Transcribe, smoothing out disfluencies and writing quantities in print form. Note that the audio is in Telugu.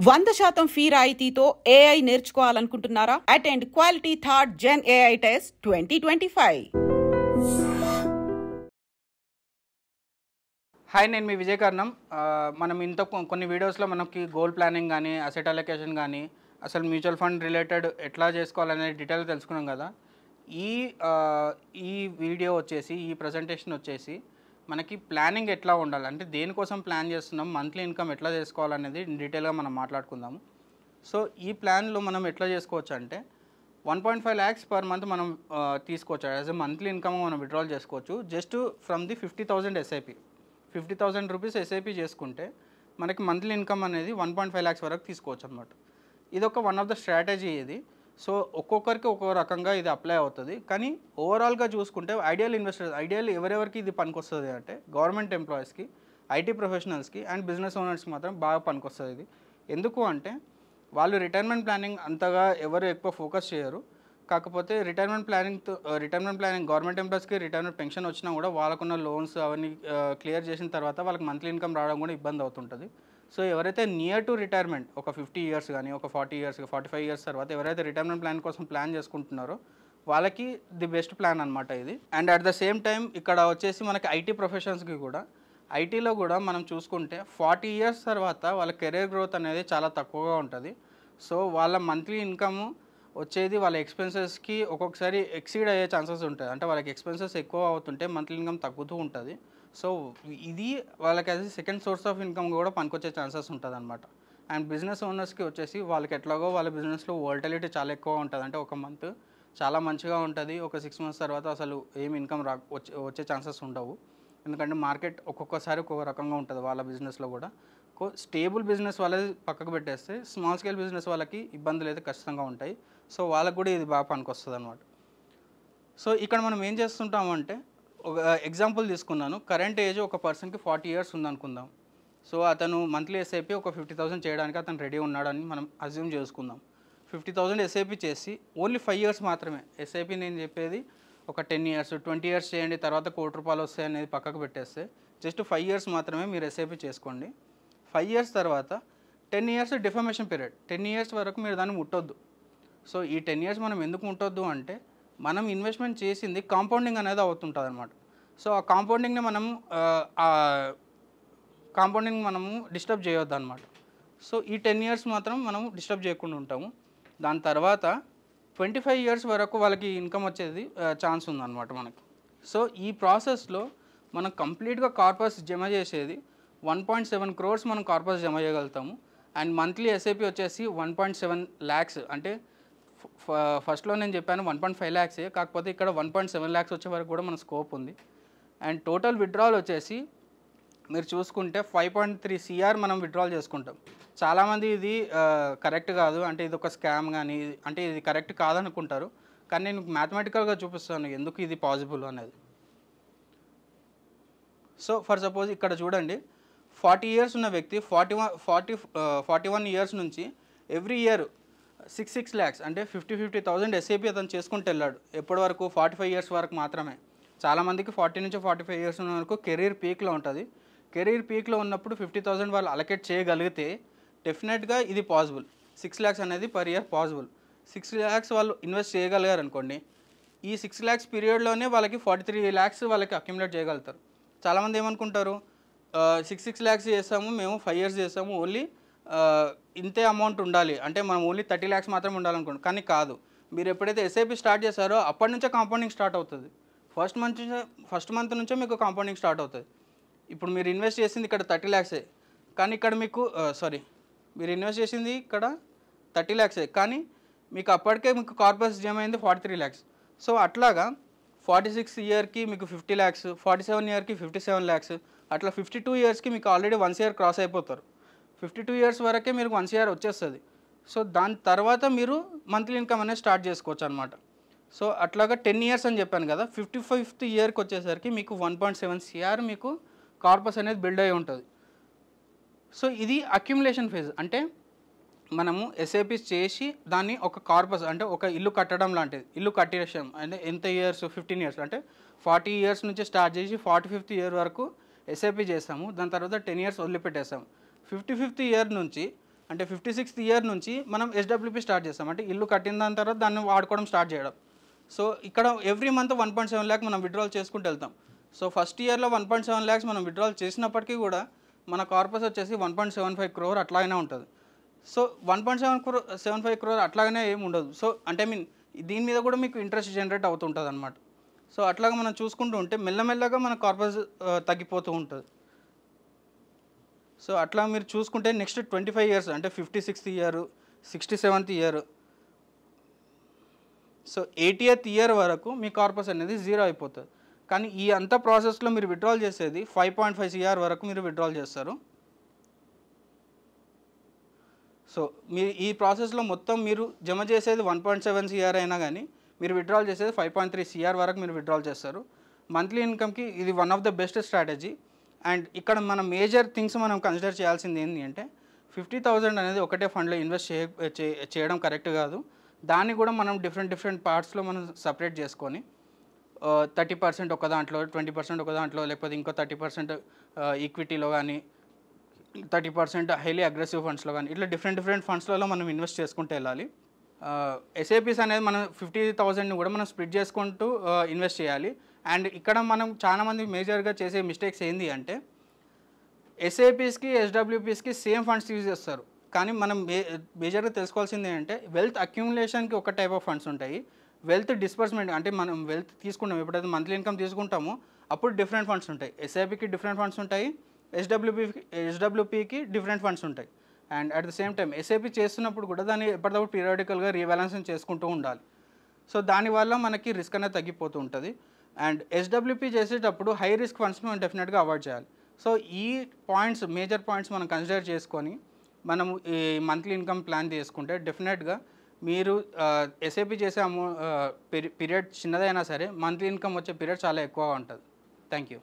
100% ఫీ రాయితీతో ఏఐ నేర్చుకోవాలనుకుంటున్నారా? Attend quality third gen AI test 2025. Hi, నేను మీ విజయ్ కర్ణం. మనం కొన్ని వీడియోస్లో మనకి గోల్ ప్లానింగ్ కానీ అసెట్ అలొకేషన్ కానీ అసలు మ్యూచువల్ ఫండ్ రిలేటెడ్ ఎట్లా చేసుకోవాలనే డీటెయిల్ తెలుసుకున్నాం కదా. ఈ వీడియో వచ్చేసి, ఈ ప్రజెంటేషన్ వచ్చేసి మనకి ప్లానింగ్ ఎట్లా ఉండాలి, అంటే దేనికోసం ప్లాన్ చేస్తున్నాం, మంత్లీ ఇన్కమ్ ఎట్లా చేసుకోవాలనేది డీటెయిల్గా మనం మాట్లాడుకుందాము. సో ఈ ప్లాన్లో మనం ఎట్లా చేసుకోవచ్చు అంటే 1.5 lakhs పర్ మంత్ మనం తీసుకోవచ్చు. యాజ్ ఎ మంత్లీ ఇన్కమ్ మనం విత్డ్రాల్ చేసుకోవచ్చు. Just from the 50,000 SIP, 50,000 rupees SIP చేసుకుంటే మనకి మంత్లీ ఇన్కమ్ అనేది 1.5 lakhs వరకు తీసుకోవచ్చు అనమాట. ఇది ఒక వన్ ఆఫ్ ద స్ట్రాటజీ ఇది. సో ఒక్కొక్కరికి ఒక్కో రకంగా ఇది అప్లై అవుతుంది. కానీ ఓవరాల్గా చూసుకుంటే ఐడియల్ ఎవరెవరికి ఇది పనికొస్తుంది అంటే గవర్నమెంట్ ఎంప్లాయీస్కి, ఐటీ ప్రొఫెషనల్స్కి అండ్ బిజినెస్ ఓనర్స్కి మాత్రం బాగా పనికొస్తుంది ఇది. ఎందుకు అంటే వాళ్ళు రిటైర్మెంట్ ప్లానింగ్ అంతగా ఎవరు ఎక్కువ ఫోకస్ చేయరు. కాకపోతే రిటైర్మెంట్ ప్లానింగ్ గవర్నమెంట్ ఎంప్లాయీస్కి రిటైర్మెంట్ పెన్షన్ వచ్చినా కూడా వాళ్ళకున్న లోన్స్ అవన్నీ క్లియర్ చేసిన తర్వాత వాళ్ళకి మంత్లీ ఇన్కమ్ రావడం కూడా ఇబ్బంది అవుతుంటుంది. సో ఎవరైతే నియర్ టు రిటైర్మెంట్ ఒక 50 years కానీ ఒక 40 years 45 years తర్వాత ఎవరైతే రిటైర్మెంట్ ప్లాన్ కోసం ప్లాన్ చేసుకుంటున్నారో వాళ్ళకి ది బెస్ట్ ప్లాన్ అనమాట ఇది. And at the same time ఇక్కడ వచ్చేసి మనకి ఐటీ ప్రొఫెషన్స్కి కూడా, ఐటీలో కూడా మనం చూసుకుంటే 40 years తర్వాత వాళ్ళ కెరీర్ గ్రోత్ అనేది చాలా తక్కువగా ఉంటుంది. సో వాళ్ళ మంత్లీ ఇన్కమ్ వచ్చేది వాళ్ళ ఎక్స్పెన్సెస్కి ఒక్కొక్కసారి ఎక్సీడ్ అయ్యే ఛాన్సెస్ ఉంటుంది. అంటే వాళ్ళకి ఎక్స్పెన్సెస్ ఎక్కువ అవుతుంటే మంత్లీ ఇన్కమ్ తగ్గుతూ ఉంటుంది. సో ఇది వాళ్ళకి అది సెకండ్ సోర్స్ ఆఫ్ ఇన్కమ్ కూడా పనికొచ్చే ఛాన్సెస్ ఉంటుంది అనమాట. అండ్ బిజినెస్ ఓనర్స్కి వచ్చేసి వాళ్ళకి ఎట్లాగో వాళ్ళ బిజినెస్లో వోల్టాలిటీ చాలా ఎక్కువ ఉంటుంది. అంటే ఒక మంత్ చాలా మంచిగా ఉంటుంది, ఒక 6 months తర్వాత అసలు ఏం ఇన్కమ్ వచ్చే ఛాన్సెస్ ఉండవు. ఎందుకంటే మార్కెట్ ఒక్కొక్కసారి ఒక్కొక్క రకంగా ఉంటుంది వాళ్ళ బిజినెస్లో కూడా. స్టేబుల్ బిజినెస్ వాళ్ళది పక్కకు పెట్టేస్తే స్మాల్ స్కేల్ బిజినెస్ వాళ్ళకి ఇబ్బందులు అయితే ఖచ్చితంగా ఉంటాయి. సో వాళ్ళకు కూడా ఇది బాగా పనికొస్తుంది అనమాట. సో ఇక్కడ మనం ఏం చేస్తుంటామంటే ఒక ఎగ్జాంపుల్ తీసుకున్నాను. కరెంట్ ఏజ్ ఒక పర్సన్కి 40 years ఉందనుకుందాం. సో అతను మంత్లీ ఎస్ఐపి ఒక 50,000 చేయడానికి అతను రెడీ ఉన్నాడని మనం అజ్యూమ్ చేసుకుందాం. 50,000 ఎస్ఐపి చేసి ఓన్లీ 5 years మాత్రమే ఎస్ఐపి, నేను చెప్పేది ఒక 10 years 20 years చేయండి, తర్వాత ₹1,00,00,000 వస్తాయి అనేది పక్కకు పెట్టేస్తే జస్ట్ 5 years మాత్రమే మీరు ఎస్ఐపి చేసుకోండి. 5 years తర్వాత 10 years డిఫర్మేషన్ పీరియడ్. 10 years వరకు మీరు దాన్ని ముట్టొద్దు. సో ఈ 10 years మనం ఎందుకు ముట్టొద్దు అంటే మనం ఇన్వెస్ట్మెంట్ చేసింది కాంపౌండింగ్ అనేది అవుతుంటుంది అనమాట. సో ఆ కాంపౌండింగ్ని మనము డిస్టర్బ్ చేయొద్దు అనమాట. సో ఈ 10 years మాత్రం మనం డిస్టర్బ్ చేయకుండా ఉంటాము. దాని తర్వాత 25 years వరకు వాళ్ళకి ఇన్కమ్ వచ్చేది ఛాన్స్ ఉందన్నమాట మనకి. సో ఈ ప్రాసెస్లో మనం కంప్లీట్గా కార్పస్ జమ చేసేది 1.7 crores మనం కార్పస్ జమ చేయగలుగుతాము. అండ్ మంత్లీ ఎస్ఐపి వచ్చేసి 1.7 lakhs. అంటే ఫస్ట్లో నేను చెప్పాను 1.5 lakhs, కాకపోతే ఇక్కడ 1.7 lakhs వచ్చే వరకు కూడా మన స్కోప్ ఉంది. అండ్ టోటల్ విత్డ్రాల్ వచ్చేసి మీరు చూసుకుంటే 5.3 CR మనం విత్డ్రాల్ చేసుకుంటాం. చాలామంది ఇది కరెక్ట్ కాదు, అంటే ఇది ఒక స్కామ్ కానీ, అంటే ఇది కరెక్ట్ కాదనుకుంటారు. కానీ నేను మ్యాథమెటికల్గా చూపిస్తాను ఎందుకు ఇది పాసిబుల్ అనేది. సో ఫర్ సపోజ్ ఇక్కడ చూడండి, 40 years ఉన్న వ్యక్తి 41 years నుంచి ఎవ్రీ ఇయర్ 6 lakhs అంటే 50,000 ఎస్ఐపి అతను చేసుకుంటూ వెళ్ళాడు. ఎప్పటి వరకు? 45 years వరకు మాత్రమే. చాలామందికి 40 నుంచి 45 years ఉన్న వరకు కెరీర్ పీక్లో ఉంటుంది. కెరీర్ పీక్లో ఉన్నప్పుడు 50,000 వాళ్ళు అలొకేట్ చేయగలిగితే డెఫినెట్గా ఇది పాసిబుల్. 6 lakhs అనేది పర్ ఇయర్ పాసిబుల్. 6 lakhs వాళ్ళు ఇన్వెస్ట్ చేయగలిగారు అనుకోండి, ఈ 6 lakhs పీరియడ్లోనే వాళ్ళకి 43 lakhs వాళ్ళకి అక్యుములేట్ చేయగలుగుతారు. చాలామంది ఏమనుకుంటారు, 6 lakhs చేస్తాము మేము, 5 years చేస్తాము, ఓన్లీ ఇంతే అమౌంట్ ఉండాలి, అంటే మనం ఓన్లీ 30 lakhs మాత్రమే ఉండాలనుకోండి. కానీ కాదు, మీరు ఎప్పుడైతే ఎస్ఐపి స్టార్ట్ చేస్తారో అప్పటి నుంచే కాంపౌండింగ్ స్టార్ట్ అవుతుంది. ఫస్ట్ మంత్ నుంచే మీకు కాంపౌండింగ్ స్టార్ట్ అవుతుంది. ఇప్పుడు మీరు ఇన్వెస్ట్ చేసింది ఇక్కడ 30 lakhs, కానీ ఇక్కడ మీకు మీరు ఇన్వెస్ట్ చేసింది ఇక్కడ 30 lakhs, కానీ మీకు అప్పటికే మీకు కార్పస్ జమ అయింది 43 lakhs. సో అట్లాగా 46 yearకి మీకు 50 lakhs, 47 yearకి 57 lakhs, అట్లా 52 yearsకి మీకు ఆల్రెడీ 1 CR క్రాస్ అయిపోతారు. 52 years వరకే మీరు 1 CR వచ్చేస్తుంది. సో దాని తర్వాత మీరు మంత్లీ ఇన్కమ్ అనేది స్టార్ట్ చేసుకోవచ్చు అనమాట. సో అట్లాగా 10 years అని చెప్పాను కదా, 55th yearకి వచ్చేసరికి మీకు 1.7 CR మీకు కార్పస్ అనేది బిల్డ్ అయి ఉంటుంది. సో ఇది అక్యుములేషన్ ఫేజ్. అంటే మనము ఎస్ఐపి చేసి దాన్ని ఒక కార్పస్, అంటే ఒక ఇల్లు కట్టడం లాంటిది. ఇల్లు కట్టేసాం అంటే ఎంత ఇయర్స్? 15 years. అంటే 40 years నుంచి స్టార్ట్ చేసి 45th year వరకు ఎస్ఐపి చేస్తాము. దాని తర్వాత 10 years వదిలిపెట్టేస్తాము. 55th year నుంచి అంటే 56th ఇయర్ నుంచి మనం ఎస్డబ్ల్యూపీ స్టార్ట్ చేస్తాం. అంటే ఇల్లు కట్టిన దాని తర్వాత దాన్ని వాడుకోవడం స్టార్ట్ చేయడం. సో ఇక్కడ ఎవ్రీ మంత్ 1.7 lakh మనం విత్డ్రాల్ చేసుకుంటూ వెళ్తాం. సో ఫస్ట్ ఇయర్లో 1.7 lakhs మనం విత్డ్రాల్ చేసినప్పటికీ కూడా మన కార్పస్ వచ్చేసి 1.75 crore అట్లాగనే ఉంటుంది. సో 1.75 crore అట్లాగనే ఏమి ఉండదు. సో అంటే దీని మీద కూడా మీకు ఇంట్రెస్ట్ జనరేట్ అవుతుంటుంది అనమాట. సో అట్లాగా మనం చూసుకుంటూ ఉంటే మెల్లమెల్లగా మన కార్పస్ తగ్గిపోతూ ఉంటుంది. సో అట్లా మీరు చూసుకుంటే నెక్స్ట్ 25 years అంటే 56th year, 67th year, so 80th year వరకు మీ కార్పస్ అనేది 0 అయిపోతుంది. కానీ ఈ అంత ప్రాసెస్లో మీరు విత్డ్రాల్ చేసేది 5.5 CR వరకు మీరు విత్డ్రాల్ చేస్తారు. సో మీరు ఈ ప్రాసెస్లో మొత్తం మీరు జమ చేసేది 1.7 CR అయినా కానీ మీరు విత్డ్రాల్ చేసేది 5.3 CR వరకు మీరు విత్డ్రాల్ చేస్తారు. మంత్లీ ఇన్కమ్కి ఇది one of the best strategy. And ఇక్కడ మన మేజర్ థింగ్స్ మనం కన్సిడర్ చేయాల్సింది ఏంటి అంటే 50,000 అనేది ఒకటే ఫండ్లో ఇన్వెస్ట్ చేయడం కరెక్ట్ కాదు. దాన్ని కూడా మనం డిఫరెంట్ పార్ట్స్లో మనం సపరేట్ చేసుకొని 30% ఒక దాంట్లో, 20% ఒక దాంట్లో, లేకపోతే ఇంకో 30% ఈక్విటీలో కానీ, 30% హైలీ అగ్రెసివ్ ఫండ్స్లో కానీ, ఇట్లా డిఫరెంట్ ఫండ్స్లలో మనం ఇన్వెస్ట్ చేసుకుంటూ వెళ్ళాలి. ఎస్ఐపిస్ అనేది మనం 50,000ని కూడా మనం స్ప్లిట్ చేసుకుంటూ ఇన్వెస్ట్ చేయాలి. అండ్ ఇక్కడ మనం చాలామంది మేజర్గా చేసే మిస్టేక్స్ ఏంటి అంటే ఎస్ఐపిస్కి, ఎస్డబ్ల్యూపీస్కి సేమ్ ఫండ్స్ యూజ్ చేస్తారు. కానీ మనం మేజర్గా తెలుసుకోవాల్సింది ఏంటంటే వెల్త్ అక్యుములేషన్కి ఒక టైప్ ఆఫ్ ఫండ్స్ ఉంటాయి, వెల్త్ డిస్బర్స్మెంట్ అంటే మనం వెల్త్ తీసుకుంటాం, ఎప్పుడైతే మంత్లీ ఇన్కమ్ తీసుకుంటామో అప్పుడు డిఫరెంట్ ఫండ్స్ ఉంటాయి. ఎస్ఐపికి డిఫరెంట్ ఫండ్స్ ఉంటాయి, ఎస్డబ్ల్యూపీకి డిఫరెంట్ ఫండ్స్ ఉంటాయి. And at the same time SIP చేస్తున్నప్పుడు కూడా దాన్ని ఎప్పటికప్పుడు పీరియాడికల్గా రీబ్యాలెన్సింగ్ చేసుకుంటూ ఉండాలి. సో దానివల్ల మనకి రిస్క్ అనేది తగ్గిపోతూ ఉంటుంది. అండ్ ఎస్డబ్ల్యూపీ చేసేటప్పుడు హై రిస్క్ ఫండ్స్ మనం డెఫినెట్గా అవాయిడ్ చేయాలి. సో ఈ మేజర్ పాయింట్స్ మనం కన్సిడర్ చేసుకొని మనము ఈ మంత్లీ ఇన్కమ్ ప్లాన్ చేసుకుంటే డెఫినెట్గా మీరు ఎస్ఐపి చేసే పీరియడ్ చిన్నదైనా సరే మంత్లీ ఇన్కమ్ వచ్చే పీరియడ్ చాలా ఎక్కువగా ఉంటుంది. Thank you.